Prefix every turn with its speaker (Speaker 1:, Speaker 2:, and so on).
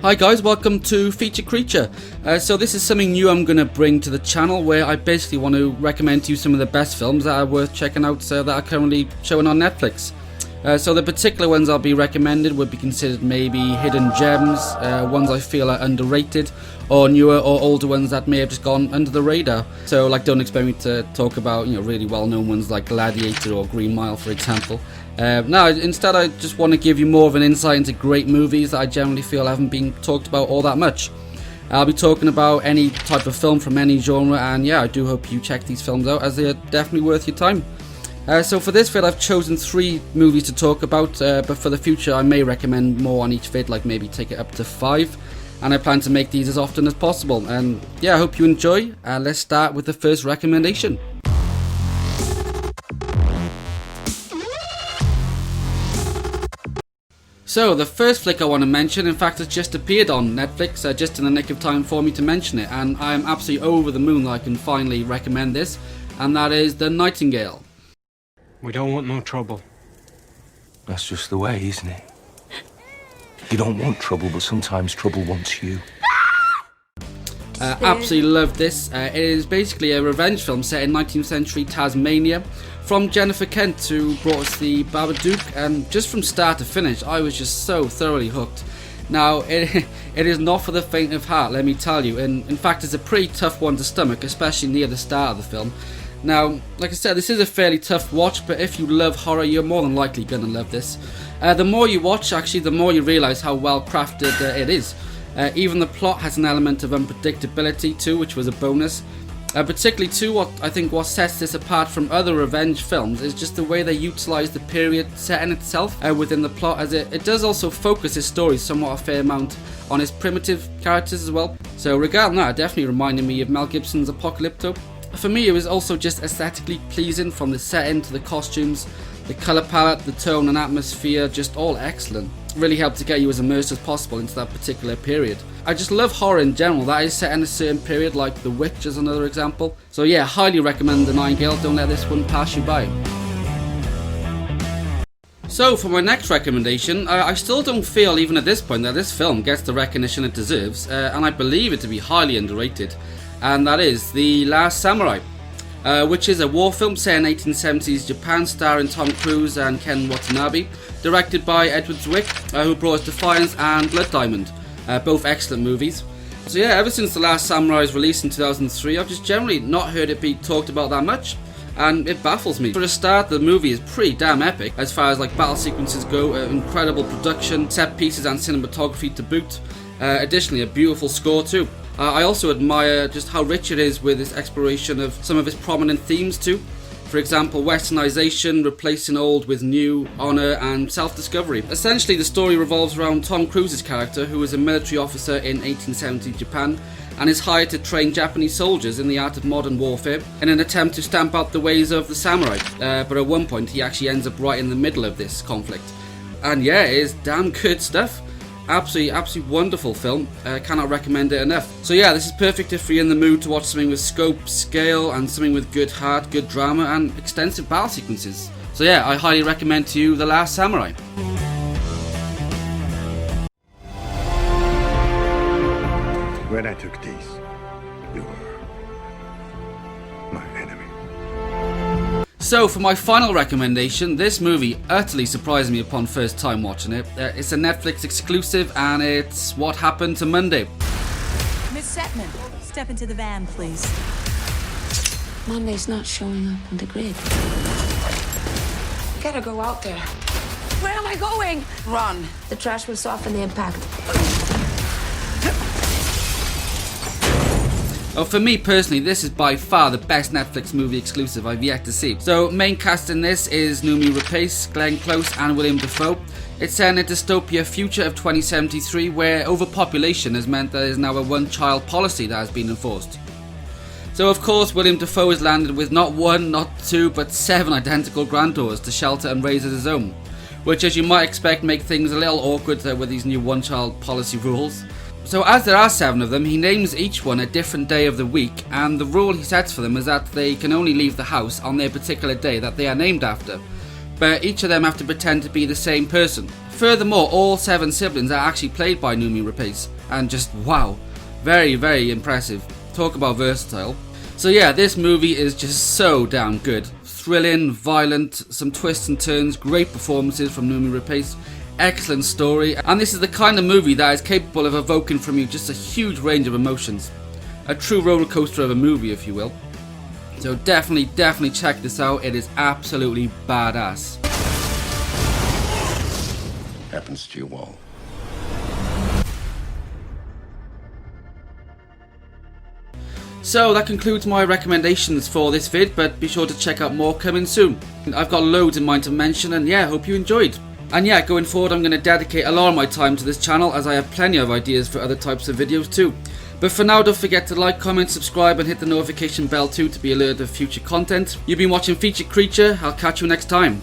Speaker 1: Hi guys, welcome to Feature Creature. So this is something new I'm going to bring to the channel, where I basically want to recommend to you some of the best films that are worth checking out that are currently showing on Netflix. So the particular ones I'll be recommended would be considered maybe hidden gems, ones I feel are underrated, or newer or older ones that may have just gone under the radar. So like, don't expect me to talk about really well-known ones like Gladiator or Green Mile, for example. No, instead I just want to give you more of an insight into great movies that I generally feel haven't been talked about all that much. I'll be talking about any type of film from any genre, and yeah, I do hope you check these films out, as they are definitely worth your time. So for this vid I've chosen 3 movies to talk about, but for the future I may recommend more on each vid, like maybe take it up to 5, and I plan to make these as often as possible. And yeah, I hope you enjoy. Let's start with the first recommendation. So the first flick I want to mention, in fact, has just appeared on Netflix, just in the nick of time for me to mention it, and I am absolutely over the moon that I can finally recommend this, and that is The Nightingale.
Speaker 2: We don't want no trouble.
Speaker 3: That's just the way, isn't it? You don't want trouble, but sometimes trouble wants you.
Speaker 1: Absolutely love this. It is basically a revenge film set in 19th century Tasmania, from Jennifer Kent, who brought us the Babadook, and just from start to finish I was just so thoroughly hooked. Now it is not for the faint of heart, let me tell you, and in fact it's a pretty tough one to stomach, especially near the start of the film. Now, like I said, this is a fairly tough watch, but if you love horror, you're more than likely going to love this. The more you watch, actually, the more you realise how well crafted it is. Even the plot has an element of unpredictability too, which was a bonus. Particularly too, what sets this apart from other revenge films is just the way they utilise the period setting itself within the plot, as it does also focus his story somewhat a fair amount on his primitive characters as well. So regarding that, it definitely reminded me of Mel Gibson's Apocalypto. For me, it was also just aesthetically pleasing, from the setting to the costumes, the colour palette, the tone and atmosphere, just all excellent. Really helped to get you as immersed as possible into that particular period. I just love horror in general that is set in a certain period, like The Witch is another example. So yeah, highly recommend The Nightingale, don't let this one pass you by. So for my next recommendation, I still don't feel, even at this point, that this film gets the recognition it deserves, and I believe it to be highly underrated, and that is The Last Samurai, which is a war film set in 1870s Japan, starring Tom Cruise and Ken Watanabe, directed by Edward Zwick, who brought us Defiance and Blood Diamond, both excellent movies. So yeah, ever since The Last Samurai's release in 2003, I've just generally not heard it be talked about that much, and it baffles me. For a start, the movie is pretty damn epic as far as like battle sequences go, incredible production, set pieces and cinematography to boot. Additionally, a beautiful score too. I also admire just how rich it is with its exploration of some of its prominent themes too. For example, westernization, replacing old with new, honour and self-discovery. Essentially, the story revolves around Tom Cruise's character, who is a military officer in 1870 Japan and is hired to train Japanese soldiers in the art of modern warfare in an attempt to stamp out the ways of the samurai. But at one point he actually ends up right in the middle of this conflict. And yeah, it is damn good stuff. Absolutely wonderful film. Cannot recommend it enough. So yeah, this is perfect if you're in the mood to watch something with scope, scale, and something with good heart, good drama, and extensive battle sequences. So yeah, I highly recommend to you The Last Samurai.
Speaker 4: When I took these, you were my enemy.
Speaker 1: So for my final recommendation, this movie utterly surprised me upon first time watching it. It's a Netflix exclusive, and it's What Happened to Monday.
Speaker 5: Miss Setman, step into the van, please.
Speaker 6: Monday's not showing up on the grid. Gotta go out there.
Speaker 5: Where am I going?
Speaker 6: Run. The trash will soften the impact.
Speaker 1: Oh, for me personally, this is by far the best Netflix movie exclusive I've yet to see. So, main cast in this is Noomi Rapace, Glenn Close and William Dafoe. It's set in a dystopia future of 2073 where overpopulation has meant there is now a one-child policy that has been enforced. So of course, William Dafoe is landed with not 1, not 2, but 7 identical granddaughters to shelter and raise as his own, which, as you might expect, make things a little awkward with these new one-child policy rules. So as there are 7 of them, he names each one a different day of the week, and the rule he sets for them is that they can only leave the house on their particular day that they are named after. but each of them have to pretend to be the same person. Furthermore, all 7 siblings are actually played by Noomi Rapace, and just wow, very, very impressive. Talk about versatile. So yeah, this movie is just so damn good. Thrilling, violent, some twists and turns, great performances from Noomi Rapace, excellent story, and this is the kind of movie that is capable of evoking from you just a huge range of emotions. A true roller coaster of a movie, if you will. So definitely check this out. It is absolutely badass.
Speaker 4: Happens to you all.
Speaker 1: So that concludes my recommendations for this vid, but be sure to check out more coming soon. I've got loads in mind to mention, and yeah, hope you enjoyed. And yeah, going forward I'm going to dedicate a lot of my time to this channel, as I have plenty of ideas for other types of videos too. But for now, don't forget to like, comment, subscribe and hit the notification bell too to be alerted of future content. You've been watching Featured Creature. I'll catch you next time.